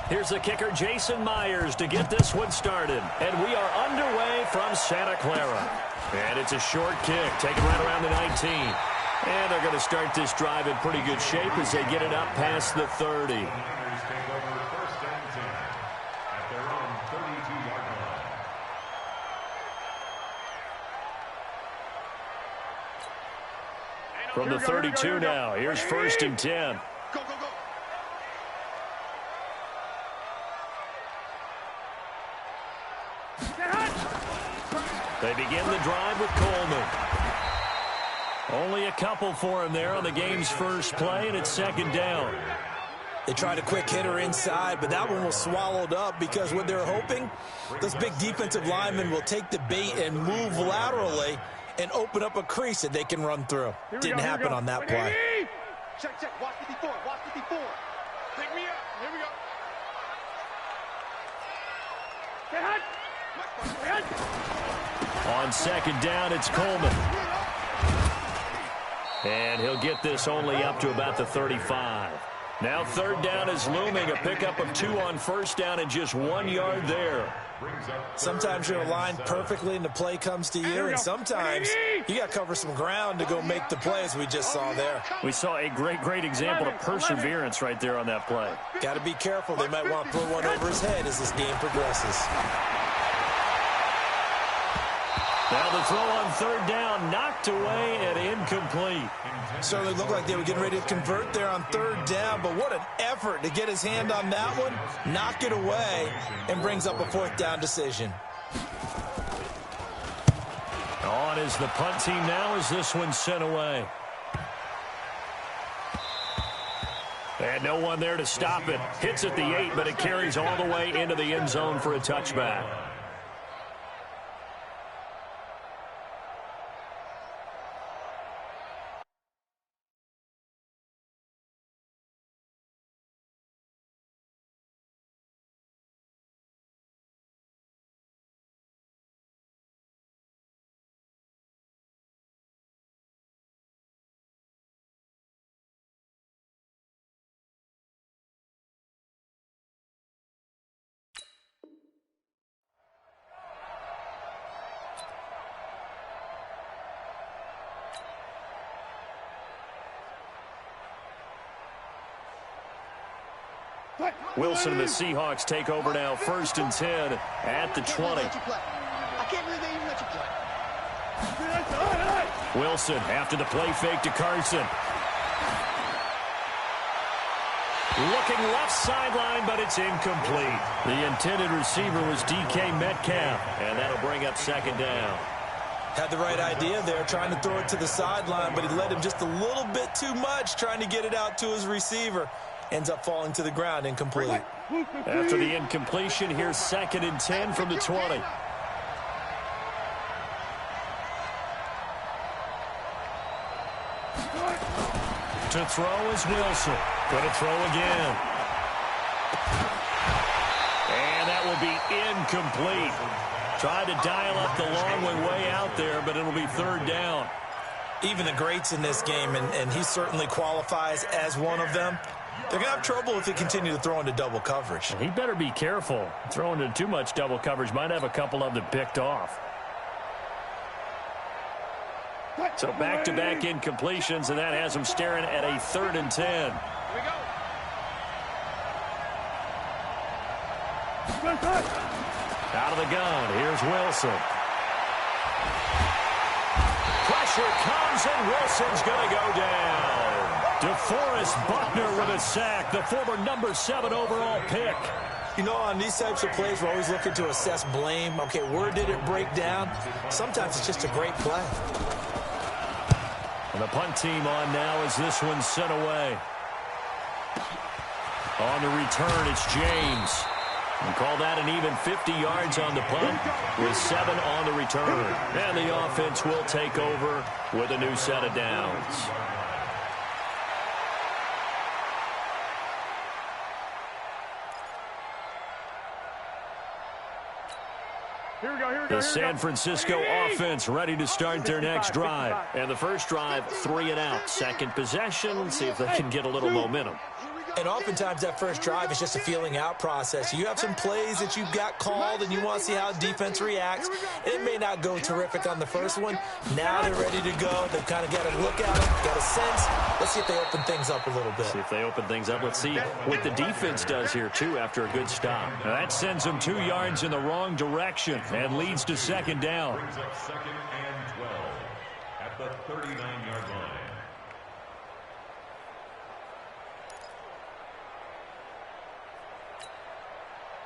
Here's the kicker, Jason Myers, to get this one started. And we are underway from Santa Clara. And it's a short kick, taken right around the 19. And they're going to start this drive in pretty good shape as they get it up past the 30. From the 32 now, here's 1st and 10. Go, go, go. They begin the drive with Coleman. Only a couple for him there on the game's first play, and it's 2nd down. They tried a quick hitter inside, but that one was swallowed up because what they're hoping, those big defensive linemen will take the bait and move laterally and open up a crease that they can run through. Didn't happen on that play. Check, check. Watch 54. Watch 54. Pick me up. Here we go. On 2nd down, it's Coleman. And he'll get this only up to about the 35. Now 3rd down is looming, a pickup of 2 on 1st down and just 1 yard there. Sometimes you're aligned perfectly and the play comes to you, and sometimes you got to cover some ground to go make the play, as we just saw there. We saw a great example of perseverance right there on that play. Got to be careful. They might want to throw one over his head as this game progresses. Now the throw on 3rd down, knocked away and incomplete. Certainly looked like they were getting ready to convert there on 3rd down, but what an effort to get his hand on that one, knock it away, and brings up a 4th down decision. On is the punt team now as this one's sent away. And no one there to stop it. Hits at the 8, but it carries all the way into the end zone for a touchback. Wilson and the Seahawks take over now, 1st and 10 at the 20. I can't believe they even let you play. Wilson after the play fake to Carson. Looking left sideline, but it's incomplete. The intended receiver was DK Metcalf, and that'll bring up 2nd down. Had the right idea there, trying to throw it to the sideline, but he led him just a little bit too much, trying to get it out to his receiver. Ends up falling to the ground, incomplete. After the incompletion, here's 2nd and 10 from the 20. To throw is Wilson. Going to throw again. And that will be incomplete. Tried to dial up the long way out there, but it'll be 3rd down. Even the greats in this game, and he certainly qualifies as one of them, they're going to have trouble if they continue to throw into double coverage. He better be careful. Throwing into too much double coverage might have a couple of them picked off. So back-to-back incompletions, and that has him staring at a 3rd and 10. Here we go. Out of the gun, here's Wilson. Pressure comes, and Wilson's going to go down. DeForest Buckner with a sack, the former number 7 overall pick. You know, on these types of plays, we're always looking to assess blame. Okay, where did it break down? Sometimes it's just a great play. And the punt team on now as this one's sent away. On the return, it's James. And call that an even 50 yards on the punt with 7 on the return. And the offense will take over with a new set of downs. The San Francisco offense ready to start their next drive. And the first drive, 3 and out. Second possession, see if they can get a little momentum. Here we go. And oftentimes that first drive is just a feeling out process. You have some plays that you've got called and you want to see how defense reacts. It may not go terrific on the first one. Now they're ready to go. They've kind of got a look at them, got a sense. Let's see if they open things up a little bit. See if they open things up. Let's see what the defense does here, too, after a good stop. Now that sends them 2 yards in the wrong direction and leads to second down. Brings up 2nd and 12 at the 39-yard line.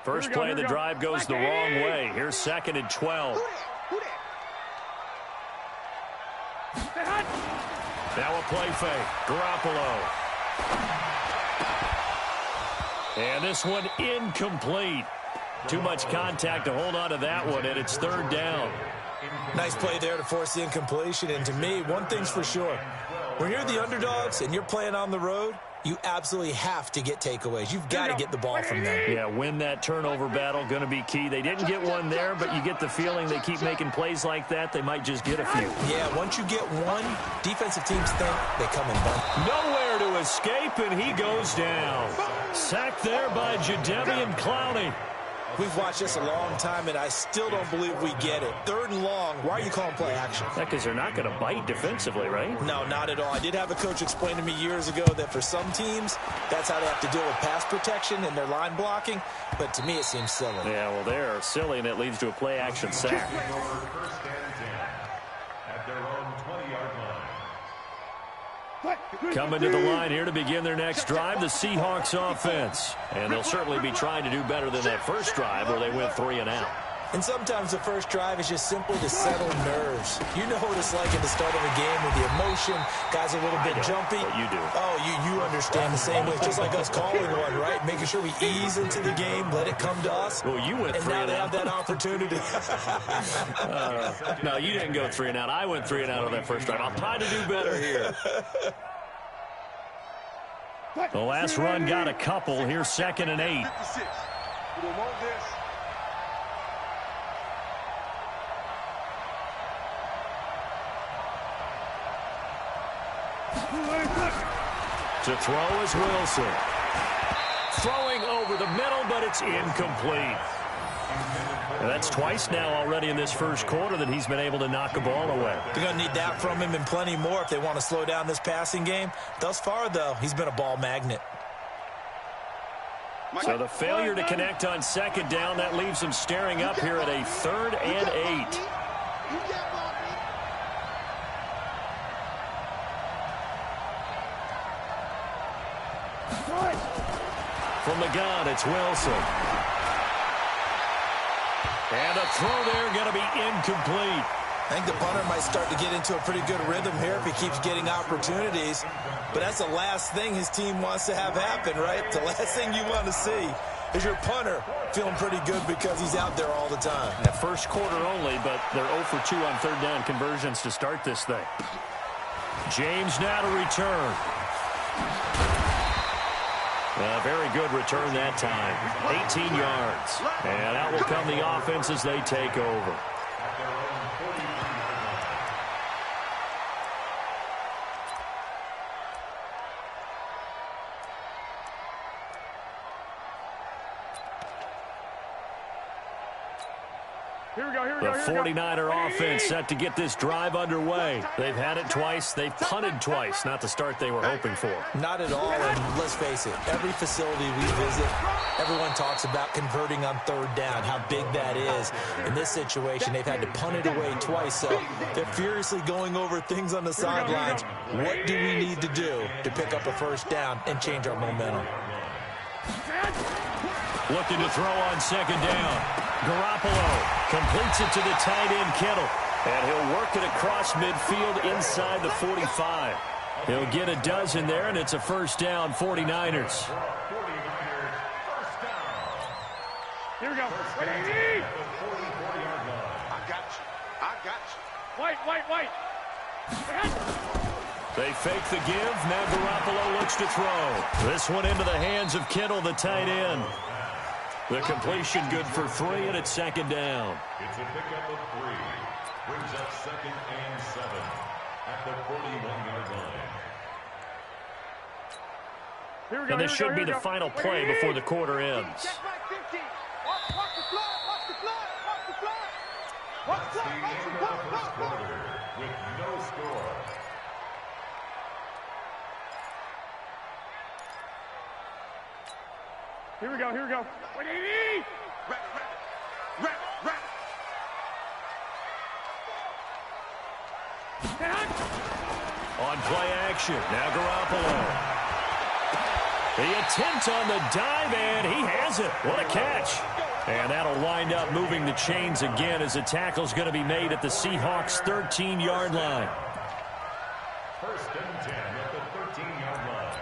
First play of the drive goes the wrong way. Here's 2nd and 12. Now a play fake. Garoppolo. And this one incomplete. Too much contact to hold on to that one, and it's 3rd down. Nice play there to force the incompletion. And to me, one thing's for sure. When you're the underdogs and you're playing on the road, you absolutely have to get takeaways. You've got to get the ball from them. Yeah, win that turnover battle, going to be key. They didn't get one there, but you get the feeling they keep making plays like that, they might just get a few. Yeah, once you get one, defensive teams think they come in bunch. Nowhere to escape, and he goes down. Sacked there by Jadeveon Clowney. We've watched this a long time, and I still don't believe we get it. 3rd and long, why are you calling play action? Because they're not going to bite defensively, right? No, not at all. I did have a coach explain to me years ago that for some teams, that's how they have to deal with pass protection and their line blocking. But to me, it seems silly. Yeah, well, they're silly, and it leads to a play action sack. First and 10 at their own 20-yard line. Coming to the line here to begin their next drive, the Seahawks offense. And they'll certainly be trying to do better than that first drive where they went 3 and out. And sometimes the first drive is just simply to settle nerves. You know what it's like at the start of a game with the emotion. Guys are a little bit jumpy. But you do. Oh, you understand the same way. Just like us calling one, right? Making sure we ease into the game, let it come to us. Well, you went 3 and out. And now they have that opportunity. No, you didn't go 3 and out. I went 3 and out on that first drive. I'll try to do better here. The last run got a couple. Here's 2nd and 8. To throw is Wilson. Throwing over the middle, but it's incomplete. And that's twice now already in this first quarter that he's been able to knock a ball away. They're going to need that from him and plenty more if they want to slow down this passing game. Thus far, though, he's been a ball magnet. So the failure to connect on 2nd down, that leaves him staring up here at a 3rd and 8. From the gun, it's Wilson. And a throw there going to be incomplete. I think the punter might start to get into a pretty good rhythm here if he keeps getting opportunities. But that's the last thing his team wants to have happen, right? The last thing you want to see is your punter feeling pretty good because he's out there all the time. The first quarter only, but they're 0 for 2 on 3rd down conversions to start this thing. James now to return. A very good return that time. 18 yards. And out will come the offense as they take over. The 49er offense set to get this drive underway. They've had it twice. They've punted twice. Not the start they were hoping for. Not at all, and let's face it, every facility we visit, everyone talks about converting on 3rd down, how big that is. In this situation, they've had to punt it away twice, so they're furiously going over things on the sidelines. What do we need to do to pick up a 1st down and change our momentum? Looking to throw on 2nd down. Garoppolo completes it to the tight end, Kittle. And he'll work it across midfield inside the 45. He'll get a dozen there, and it's a 1st down, 49ers. Here we go. I got you. White. They fake the give. Now Garoppolo looks to throw. This one into the hands of Kittle, the tight end. The completion good for 3, and it's 2nd down. It's a pickup of 3. Brings up 2nd and 7 at the 41-yard line. And this should be the final play before the quarter ends. Check my 50. Watch the flag. Watch the flag. Watch the flag. Watch the flag. Watch the flag. Watch the flag. With no score. Here we go. Here we go. Wrap it. On play action, now Garoppolo. The attempt on the dive, and he has it. What a catch. And that'll wind up moving the chains again as the tackle's going to be made at the Seahawks' 13-yard line. First and 10 at the 13-yard line.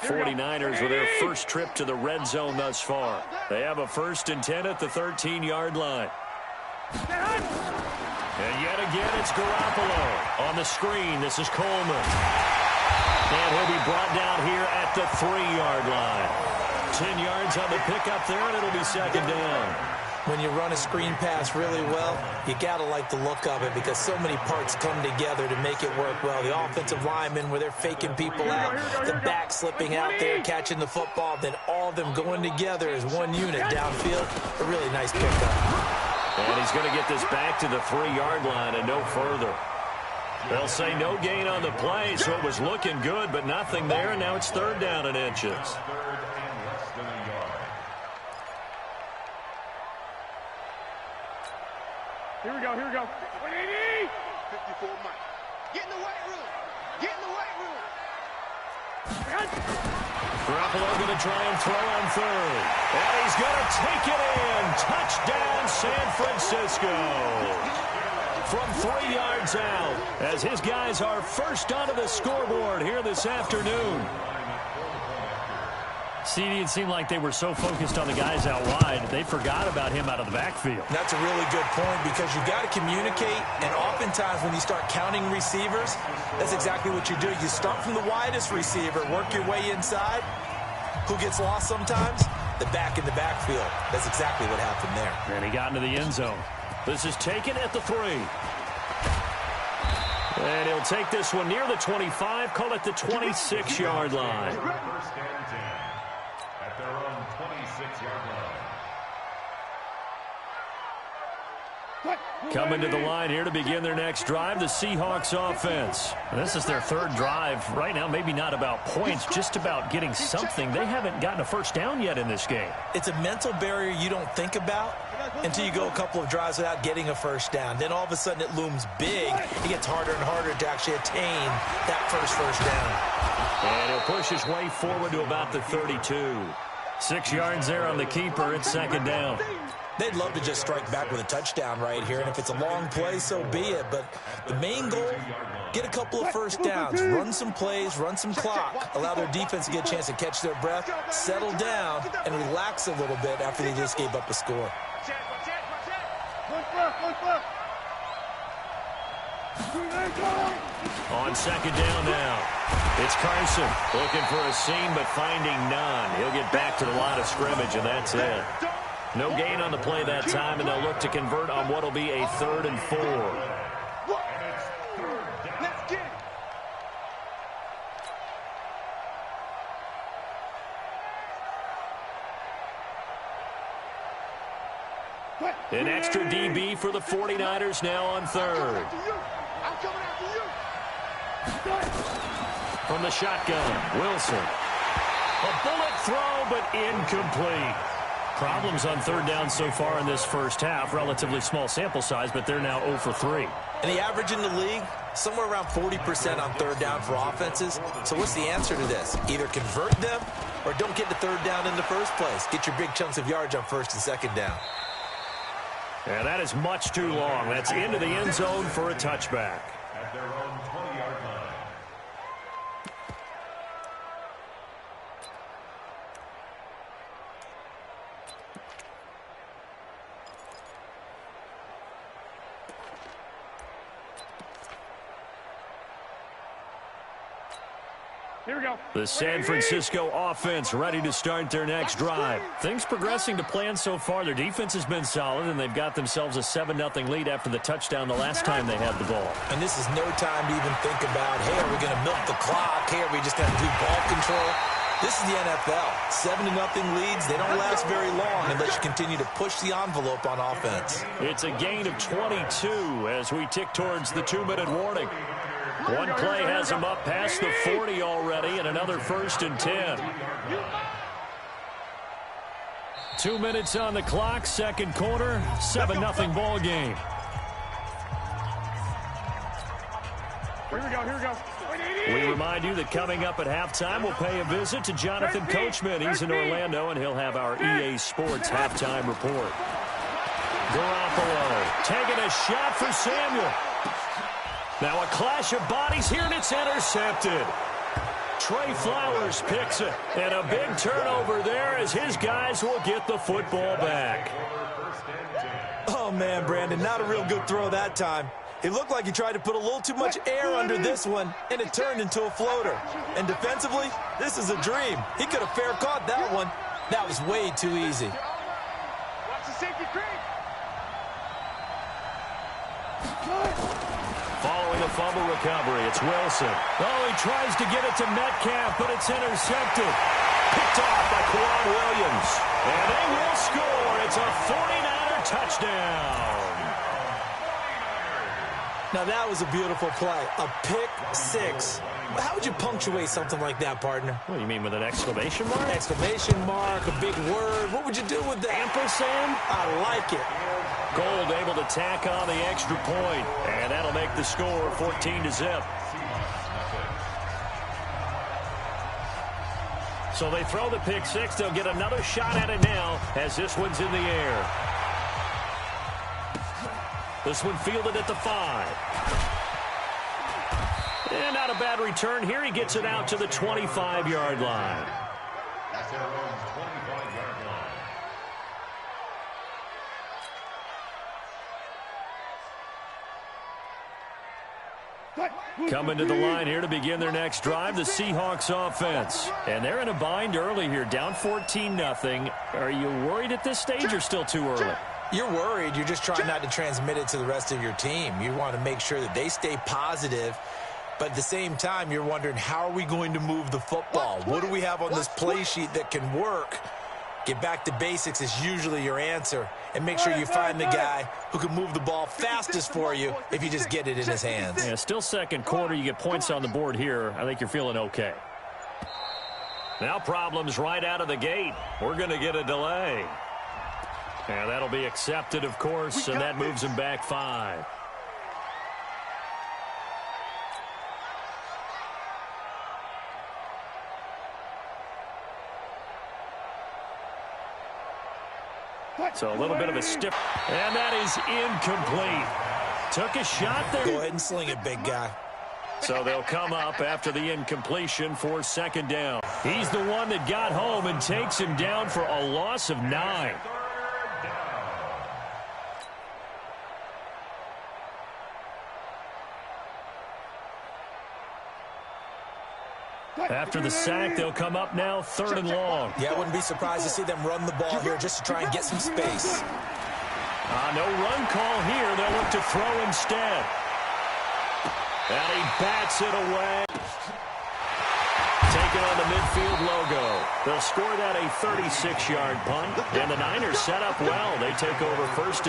'49ers with their first trip to the red zone thus far. They have a first and 10 at the 13-yard line. And yet again, it's Garoppolo. On the screen, this is Coleman. And he'll be brought down here at the 3-yard line. 10 yards on the pickup there, and it'll be second down. When you run a screen pass really well, you got to like the look of it because so many parts come together to make it work well. The offensive linemen, where they're faking people out, the back slipping out there, catching the football, then all of them going together as one unit downfield. A really nice pickup. And he's going to get this back to the 3-yard line and no further. They'll say no gain on the play, so it was looking good, but nothing there, and now it's third down in inches. Third and less than a yard. Here we go. 54 Mike. Get in the weight room. Garoppolo going to try and throw on third. And he's going to take it in. Touchdown, San Francisco. From 3 yards out, as his guys are first onto the scoreboard here this afternoon. CD, it seemed like they were so focused on the guys out wide, they forgot about him out of the backfield. That's a really good point because you got to communicate, and oftentimes when you start counting receivers, that's exactly what you do. You start from the widest receiver, work your way inside. Who gets lost sometimes? The back in the backfield. That's exactly what happened there. And he got into the end zone. This is taken at the 3. And he'll take this one near the 25, call it the 26-yard line. First and 10 at their own 26-yard line. Coming to the line here to begin their next drive, the Seahawks offense. And this is their third drive. Right now, maybe not about points, just about getting something. They haven't gotten a first down yet in this game. It's a mental barrier you don't think about until you go a couple of drives without getting a first down. Then all of a sudden it looms big. It gets harder and harder to actually attain that first down. And he'll push his way forward to about the 32. 6 yards there on the keeper. It's second down. They'd love to just strike back with a touchdown right here, and if it's a long play, so be it. But the main goal, get a couple of first downs, run some plays, run some clock, allow their defense to get a chance to catch their breath, settle down, and relax a little bit after they just gave up a score. On second down now, it's Carson looking for a seam but finding none. He'll get back to the line of scrimmage, and that's it. No gain on the play that time, and they'll look to convert on what will be a 3rd and 4. Let's get it. An extra DB for the 49ers now on 3rd. I'm coming after you. From the shotgun, Wilson. A bullet throw, but incomplete. Problems on 3rd down so far in this first half. Relatively small sample size, but they're now 0 for 3. And the average in the league, somewhere around 40% on 3rd down for offenses. So what's the answer to this? Either convert them or don't get to 3rd down in the first place. Get your big chunks of yards on 1st and 2nd down. And that is much too long. That's into the end zone for a touchback. At their own 20-yard line. Here we go. The San Francisco offense ready to start their next drive. Things progressing to plan so far. Their defense has been solid, and they've got themselves a 7-0 lead after the touchdown the last time they had the ball. And this is no time to even think about, hey, are we going to milk the clock? Hey, are we just going to do ball control? This is the NFL. 7-0 leads, they don't last very long unless you continue to push the envelope on offense. It's a gain of 22 as we tick towards the 2-minute warning. One play has them up past the 40 already, and another 1st and 10. 2 minutes on the clock, second quarter, 7-0 ball game. Here we go, here we go. We remind you that coming up at halftime, we'll pay a visit to Jonathan Coachman. He's in Orlando, and he'll have our EA Sports halftime report. Garoppolo taking a shot for Samuel. Now a clash of bodies here, and it's intercepted. Trey Flowers picks it, and a big turnover there as his guys will get the football back. Oh, man, Brandon, not a real good throw that time. It looked like he tried to put a little too much air under this one, and it turned into a floater. And defensively, this is a dream. He could have fair caught that one. That was way too easy. Watch the safety creep. Following a fumble recovery, it's Wilson. Oh, he tries to get it to Metcalf, but it's intercepted. Picked off by Kwan Williams. And they will score. It's a 49er touchdown. Now, that was a beautiful play. A pick six. How would you punctuate something like that, partner? What do you mean, with an exclamation mark? Exclamation mark, a big word. What would you do with that? Ampersand? I like it. Gold able to tack on the extra point, and that'll make the score 14-0. So they throw the pick six. They'll get another shot at it now as this one's in the air. This one fielded at the 5. And not a bad return here. He gets it out to the 25-yard line. That's their own 25-yard line. Coming to the line here to begin their next drive, the Seahawks offense. And they're in a bind early here, down 14-0. Are you worried at this stage or still too early? You're worried. You're just trying not to transmit it to the rest of your team. You want to make sure that they stay positive. But at the same time, you're wondering, how are we going to move the football? What do we have on this play sheet that can work? Get back to basics is usually your answer. And make sure you find the guy who can move the ball fastest for you if you just get it in his hands. Yeah, still second quarter. You get points on the board here. I think you're feeling okay. Now problems right out of the gate. We're going to get a delay. And that'll be accepted, of course, and that moves him back 5. So a little bit of a stiff, and that is incomplete. Took a shot there. Go ahead and sling it, big guy. So they'll come up after the incompletion for second down. He's the one that got home and takes him down for a loss of 9. After the sack, they'll come up now, 3rd and long. Yeah, I wouldn't be surprised to see them run the ball here just to try and get some space. No run call here. They'll look to throw instead. And he bats it away. Taking on the midfield logo. They'll score that a 36-yard punt. And the Niners set up well. They take over first